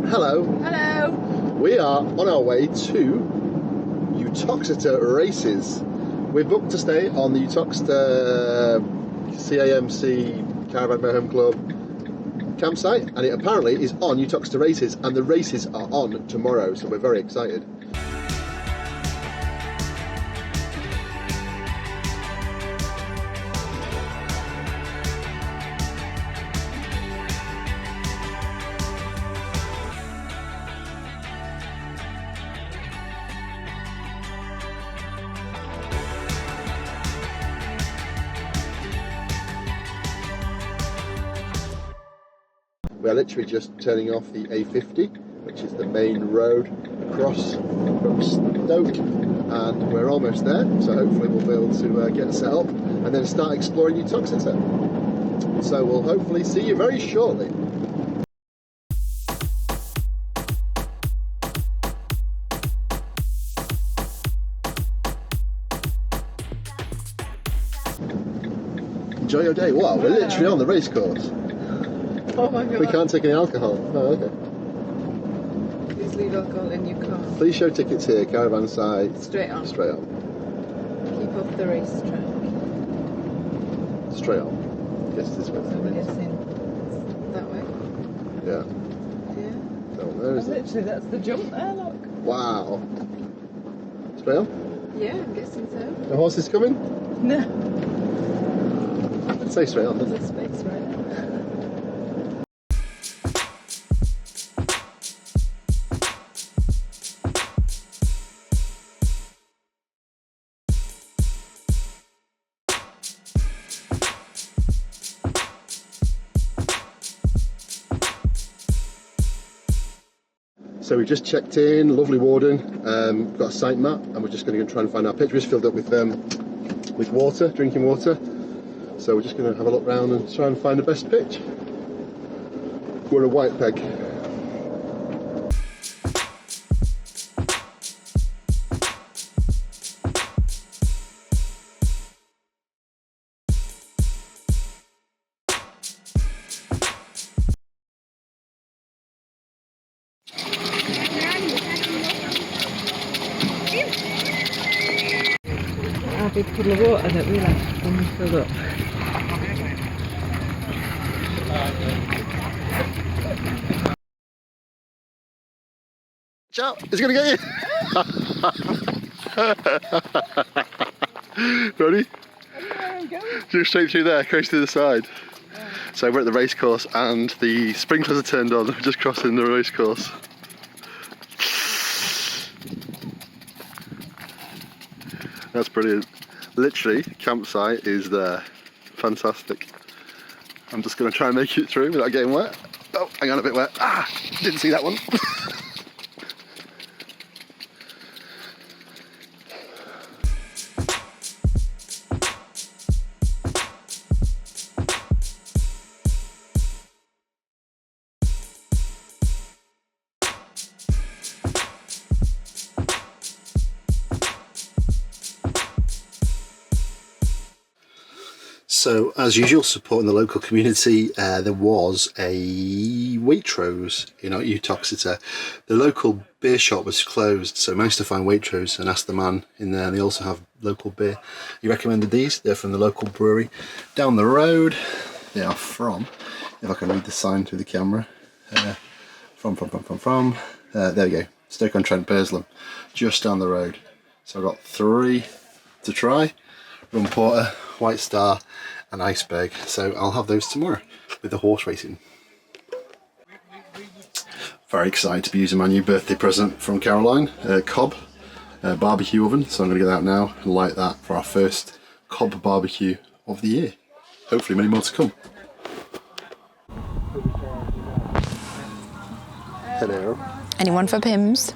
Hello. Hello. We are on our way to Uttoxeter Races. We're booked to stay on the Uttoxeter CAMC Caravan Motorhome Club campsite, and it apparently is on Uttoxeter Races, and the races are on tomorrow, so we're very excited. We are literally just turning off the A50, which is the main road across from Stoke, and we're almost there, so hopefully we'll be able to get set up and then start exploring Uttoxeter. So we'll hopefully see you very shortly. Enjoy your day. Wow, we're literally on the race course. Oh my god. We can't take any alcohol. Oh, okay. Please leave alcohol in your car. Please show tickets here, caravan side. Straight on. Straight on. Keep off the racetrack. Straight on. Guess this way. I'm guessing that way. Yeah. Yeah. Don't know, is it? Literally, that's the jump there, look. Wow. Straight on? Yeah, I'm guessing so. The horse is coming? No. I'd say straight on, doesn't There's it? a space right there. So we just checked in, lovely warden, got a site map, and we're just going to go try and find our pitch. We just filled up with water, drinking water. So we're just going to have a look round and try and find the best pitch. We're a white peg. Our big puddle of water that we left when we filled up. Ciao, it's going to get you. Ready? Just straight through there, close to the side. Yeah. So we're at the race course and the sprinklers are turned on. We're just crossing the race course. That's brilliant. Literally, campsite is there. Fantastic. I'm just going to try and make it through without getting wet. Oh, hang on, a bit wet. Ah, didn't see that one. So, as usual, supporting the local community, there was a Waitrose in Uttoxeter. The local beer shop was closed, so I managed to find Waitrose and asked the man in there, and they also have local beer. He recommended these. They're from the local brewery down the road. They are from, if I can read the sign through the camera, there we go, Stoke-on-Trent, Burslem, just down the road. So I've got 3 to try: rum porter, White Star and Iceberg. So I'll have those tomorrow with the horse racing. Very excited to be using my new birthday present from Caroline, Cobb barbecue oven. So I'm going to get that out now and light that for our first Cobb barbecue of the year. Hopefully many more to come. Hello. Anyone for Pims?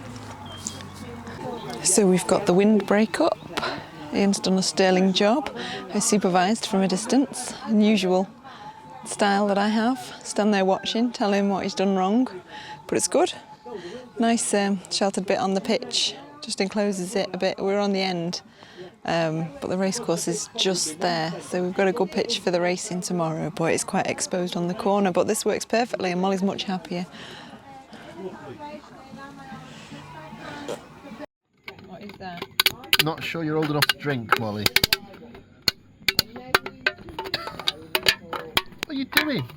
So we've got the windbreak up. Ian's done a sterling job. I supervised from a distance, unusual style that I have. Stand there watching, tell him what he's done wrong, but it's good. Nice sheltered bit on the pitch, just encloses it a bit. We're on the end, but the racecourse is just there, so we've got a good pitch for the racing tomorrow, but it's quite exposed on the corner, but this works perfectly and Molly's much happier. What is that? Not sure you're old enough to drink, Molly. What are you doing?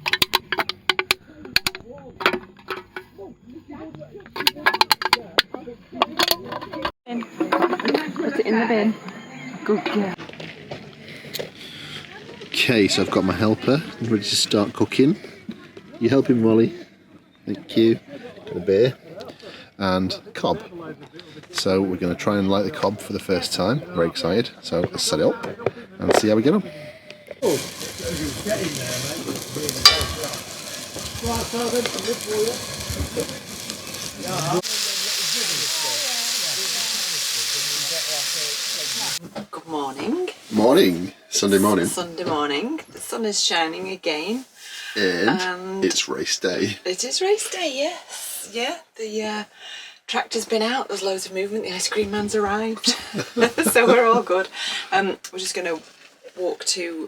Put it in the bin. Good girl. Okay, so I've got my helper ready to start cooking. You helping, Molly? Thank you. Got a beer and cob. So we're going to try and light the cob for the first time. Very excited. So let's set it up and see how we get on. Good morning. Morning. Sunday morning. Sunday morning. The sun is shining again. And it's race day. It is race day, yes. Yeah, the tractor's been out, there's loads of movement, the ice cream man's arrived. So we're all good. We're just going to walk to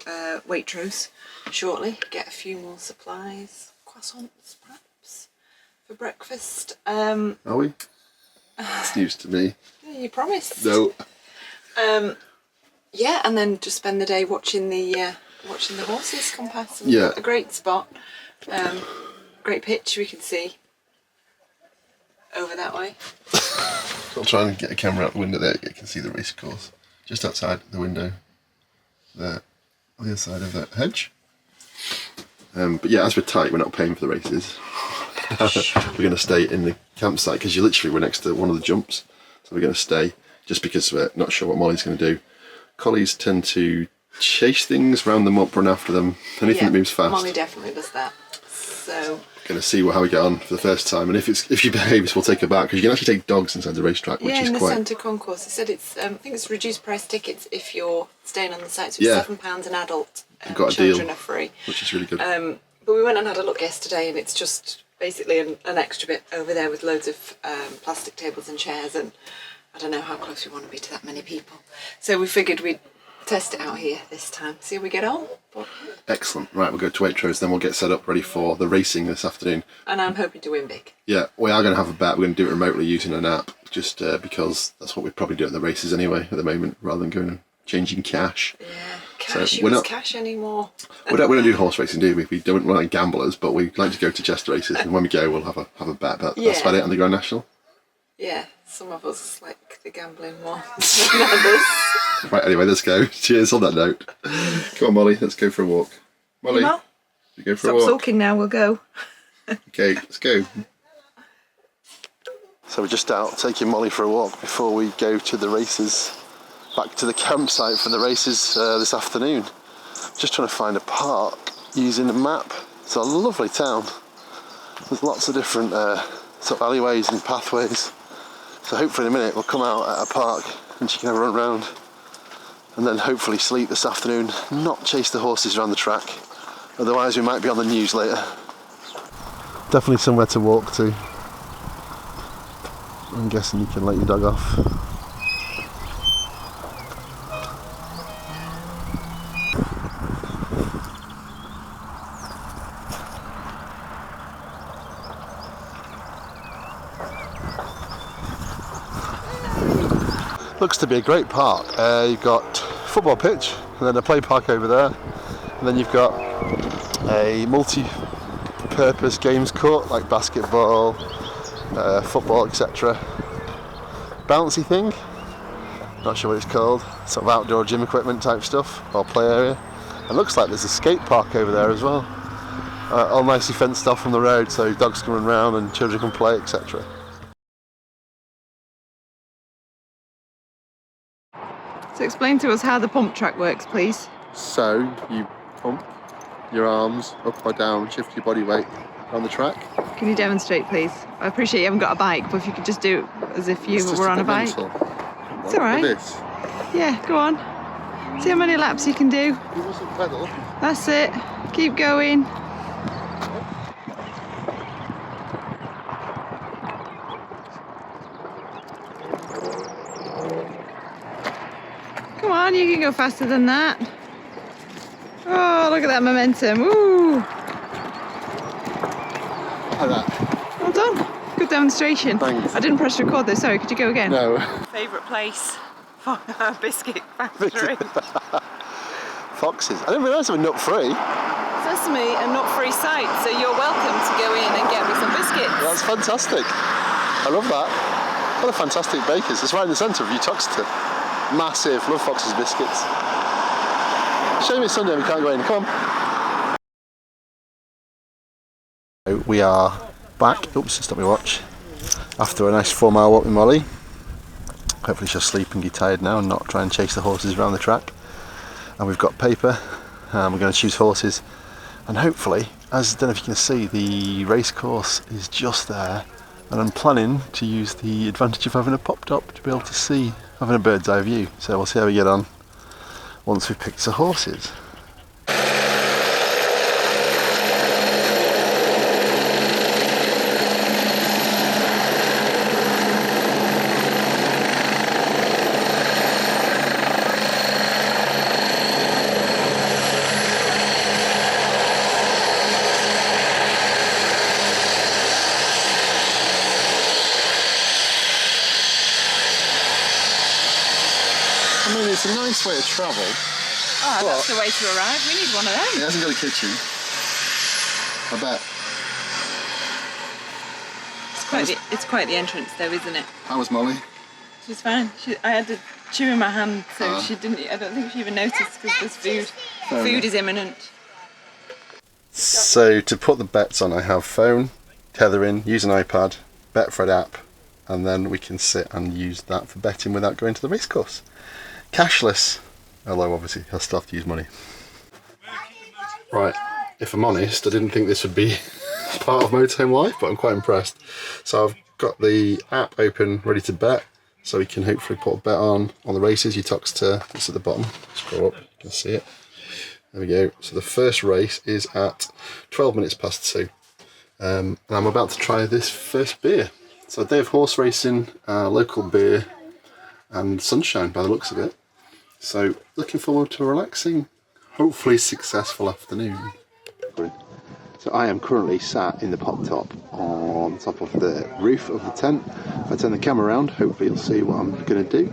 Waitrose shortly, get a few more supplies, croissants perhaps, for breakfast. Are we? It's news to me. You promised. No. Yeah, and then just spend the day watching the horses come past. And Yeah. A great spot, great pitch we can see over that way. I'll try and get a camera out the window there. You can see the race course just outside the window there, on the other side of that hedge. But yeah, as we're tight, we're not paying for the races. We're going to stay in the campsite because we're next to one of the jumps, so we're going to stay just because we're not sure what Molly's going to do. Collies tend to chase things, round them up, run after them, anything that moves fast. Molly definitely does that. So going to see how we get on for the first time, and if she behaves, we'll take her back because you can actually take dogs inside the racetrack, which is in the quite. centre concourse. It said it's I think it's reduced price tickets if you're staying on the site. So it's £7 an adult. We've got a children deal, are free, which is really good. But we went and had a look yesterday, and it's just basically an extra bit over there with loads of plastic tables and chairs, and I don't know how close we want to be to that many people. So we figured we'd test it out here this time, see how we get on. But Excellent. Right, we'll go to Waitrose, then we'll get set up ready for the racing this afternoon. And I'm hoping to win big. Yeah, we are going to have a bet. We're going to do it remotely using an app, just because that's what we probably do at the races anyway at the moment, rather than going and changing cash. Yeah, cash. we're not cash anymore. we don't do horse racing, do we? We're not gamblers, but we like to go to chest races, and when we go, we'll have a bet. But that's about it on the Grand National. Yeah, some of us like the gambling more than others. Right, anyway, let's go. Cheers on that note. Come on, Molly, let's go for a walk. Molly, you go for a walk. Stop sulking now, we'll go. Okay, let's go. So we're just out taking Molly for a walk before we go to the races, back to the campsite for the races this afternoon. Just trying to find a park using a map. It's a lovely town. There's lots of different sort of alleyways and pathways. So hopefully in a minute we'll come out at a park and she can have a run around, and then hopefully sleep this afternoon, not chase the horses around the track. Otherwise we might be on the news later. Definitely somewhere to walk to. I'm guessing you can let your dog off. Looks to be a great park. You've got football pitch and then a play park over there, and then you've got a multi-purpose games court like basketball, football, etc. Bouncy thing, not sure what it's called, sort of outdoor gym equipment type stuff, or play area. It looks like there's a skate park over there as well, all nicely fenced off from the road so dogs can run around and children can play, etc. So explain to us how the pump track works, please. So you pump your arms up or down, shift your body weight on the track. Can you demonstrate, please? I appreciate you haven't got a bike, but if you could just do it as if you were on a bike. It's all right. This. Yeah, go on. See how many laps you can do. You mustn't pedal. That's it. Keep going. Come on, you can go faster than that. Oh, look at that momentum. Woo! Like that. Well done. Good demonstration. Thanks. I didn't press record though, sorry, could you go again? No. Favourite place for our biscuit factory? Foxes. I didn't realise they were nut free. Sesame and nut-free site, so you're welcome to go in and get me some biscuits. That's fantastic. I love that. What a fantastic bakers. It's right in the centre of Uttoxeter. Massive. Love Fox's biscuits. Shame it's Sunday and we can't go in. Come on. We are back. Oops, stop my watch. After a nice 4-mile walk with Molly. Hopefully she'll sleep and get tired now and not try and chase the horses around the track. And we've got paper. We're going to choose horses. And hopefully, as I don't know if you can see, the race course is just there. And I'm planning to use the advantage of having a pop top to be able to see, having a bird's eye view. So we'll see how we get on once we've picked the horses. I mean, it's a nice way to travel. Oh, that's the way to arrive. We need one of them. It hasn't got a kitchen. I bet. It's quite the entrance though, isn't it? How was Molly? She's fine. I had to chew in my hand, so she didn't. I don't think she even noticed because there's food. Food is imminent. So to put the bets on, I have phone, tether in, use an iPad, Betfred app, and then we can sit and use that for betting without going to the race course. Cashless, although obviously I'll still have to use money. Right, if I'm honest, I didn't think this would be part of motorhome life, but I'm quite impressed. So I've got the app open, ready to bet, so we can hopefully put a bet on the races. Uttoxeter, it's at the bottom, scroll up, you can see it. There we go. So the first race is at 12 minutes past 2. And I'm about to try this first beer. So a day of horse racing, local beer, and sunshine by the looks of it. So looking forward to a relaxing, hopefully successful afternoon. So I am currently sat in the pop top on top of the roof of the tent. If I turn the camera around, hopefully you'll see what I'm going to do.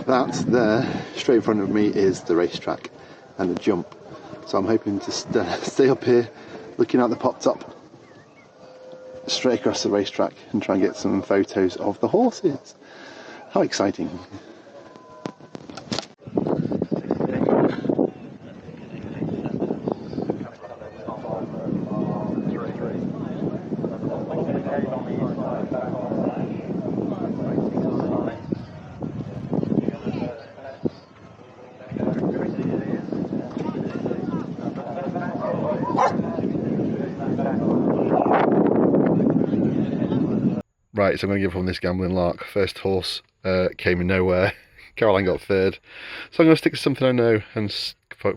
That there, straight in front of me, is the racetrack and the jump. So I'm hoping to stay up here looking at the pop top straight across the racetrack and try and get some photos of the horses. How exciting. Right, so I'm going to give up on this gambling lark. First horse came in nowhere. Caroline got third. So I'm going to stick to something I know and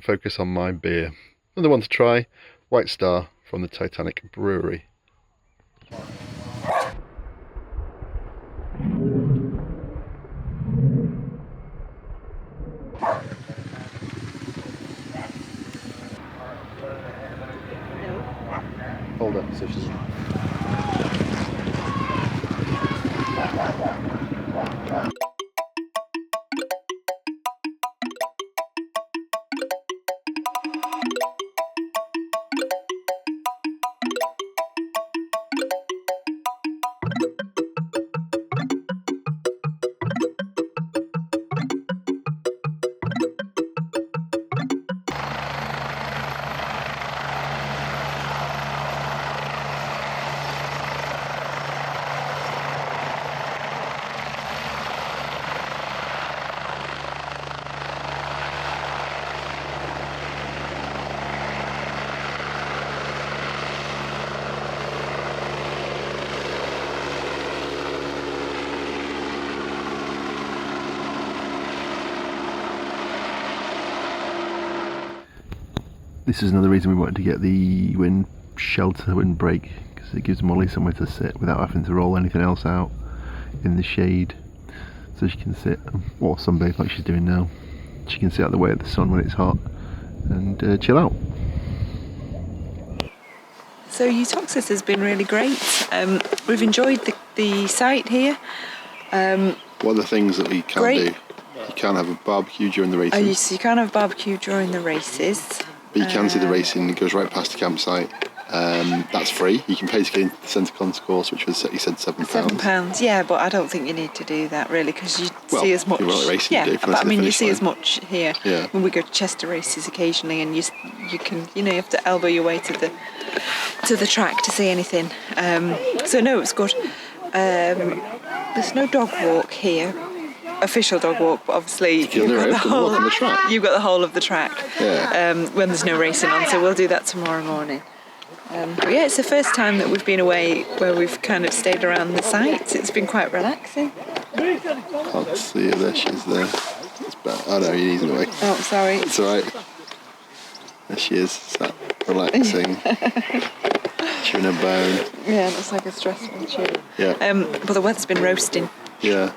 focus on my beer. Another one to try, White Star from the Titanic Brewery. Hold up, so she's... This is another reason we wanted to get the wind shelter, wind break, because it gives Molly somewhere to sit without having to roll anything else out in the shade. So she can sit, or sunbathe like she's doing now. She can sit out the way of the sun when it's hot and chill out. So Uttoxeter has been really great. We've enjoyed the site here. What are the things that we can't do? You can't have a barbecue during the races. So you can't have a barbecue during the races. But you can see the racing. It goes right past the campsite. That's free. You can pay to get into the centre concourse, which was, you said, £7. £7, yeah, but I don't think you need to do that really, because you see as much. Well, racing, yeah, you do, but I mean, you see line. as much here. Yeah. When we go to Chester races occasionally, and you can, you have to elbow your way to the track to see anything. So no, it's good. There's no dog walk here. Official dog walk, but obviously you've got the whole of the track. Yeah. When there's no racing on, so we'll do that tomorrow morning. But yeah, it's the first time that we've been away where we've kind of stayed around the site. It's been quite relaxing. Can't see her there, she's there. It's bad. Oh no, you're easing away. Oh, sorry. It's alright. There she is, sat relaxing. Chewing her bone. Yeah, it looks like a stressful chew. Yeah. But the weather's been roasting. Yeah.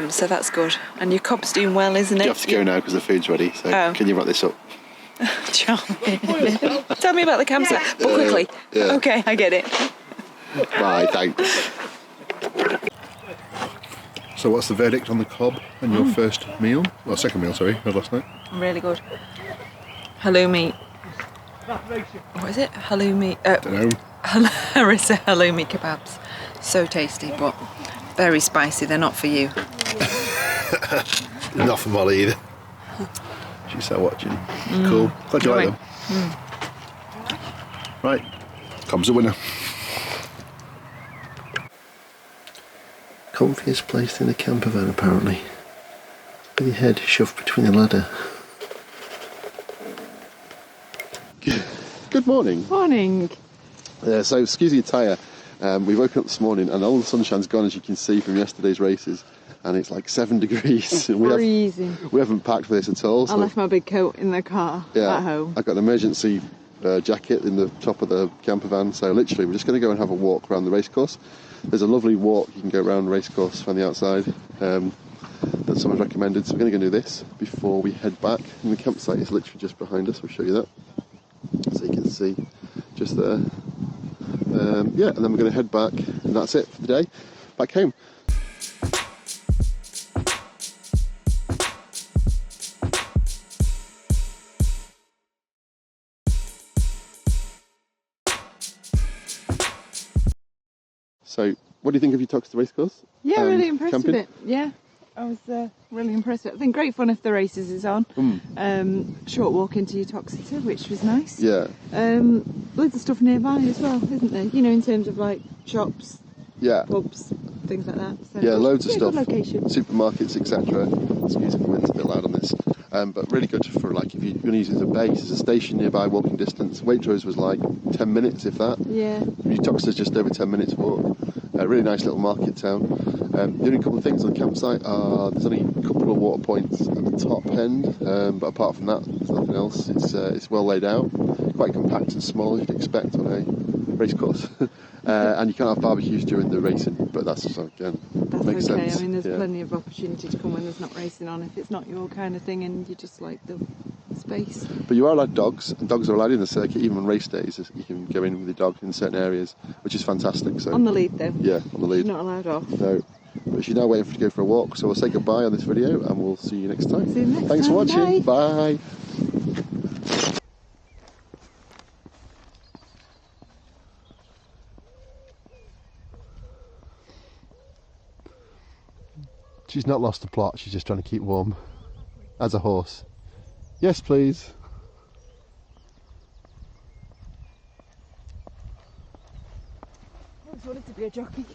So that's good. And your cob's doing well, isn't it? You have to go now because the food's ready, so can you wrap this up? Charming. Tell me about the campsite, but quickly. Yeah. Okay, I get it. Bye, thanks. So what's the verdict on the cob and your first meal? Well, second meal, sorry, last night. Really good. Halloumi. What is it? Halloumi. Don't know. Harissa halloumi kebabs. So tasty, but very spicy. They're not for you. Not for Molly either. She's there watching. Cool. Glad you like them. Right. Comes the winner. Comfiest placed in a camper van apparently. With your head shoved between the ladder. Good morning. Morning. So excuse the attire. We woke up this morning and all the sunshine's gone, as you can see from yesterday's races, and it's like 7 degrees. Freezing. We haven't packed for this at all. So I left my big coat in the car at home. I've got an emergency jacket in the top of the camper van, so literally we're just going to go and have a walk around the racecourse. There's a lovely walk you can go around the racecourse from the outside that someone's recommended, so we're going to go do this before we head back. And the campsite is literally just behind us. We'll show you that, so you can see just there. Yeah, and then we're going to head back, and that's it for the day. Back home. So, what do you think of Uttoxeter Racecourse? Yeah, really impressed with it. Yeah, I was really impressed with it. I think great fun if the races is on. Short walk into Uttoxeter, which was nice. Yeah. Loads of stuff nearby as well, isn't there? You know, in terms of like shops, pubs, things like that. So yeah, loads of good stuff. Location. Supermarkets, etc. Excuse me, it's a bit loud on this. But really good for, like, if you're going to use it as a base. There's a station nearby, walking distance. Waitrose was like 10 minutes, if that. Yeah. Uttoxeter's just over 10 minutes walk. Really nice little market town. The only couple of things on the campsite are there's only a couple of water points at the top end, but apart from that, there's nothing else. It's well laid out, quite compact and small as you'd expect on a race course. And you can't have barbecues during the racing, but that's again makes okay. sense. I mean, there's plenty of opportunity to come when there's not racing on if it's not your kind of thing and you just like the space. But you are allowed dogs, and dogs are allowed in the circuit even on race days. You can go in with your dog in certain areas, which is fantastic. So on the lead though. Yeah, on the lead. You're not allowed off. No. But she's now waiting to go for a walk, so we'll say goodbye on this video and we'll see you next time. See you next Thanks time. for watching. Bye. Bye. She's not lost the plot, she's just trying to keep warm. As a horse. Yes, please. I always wanted to be a jockey.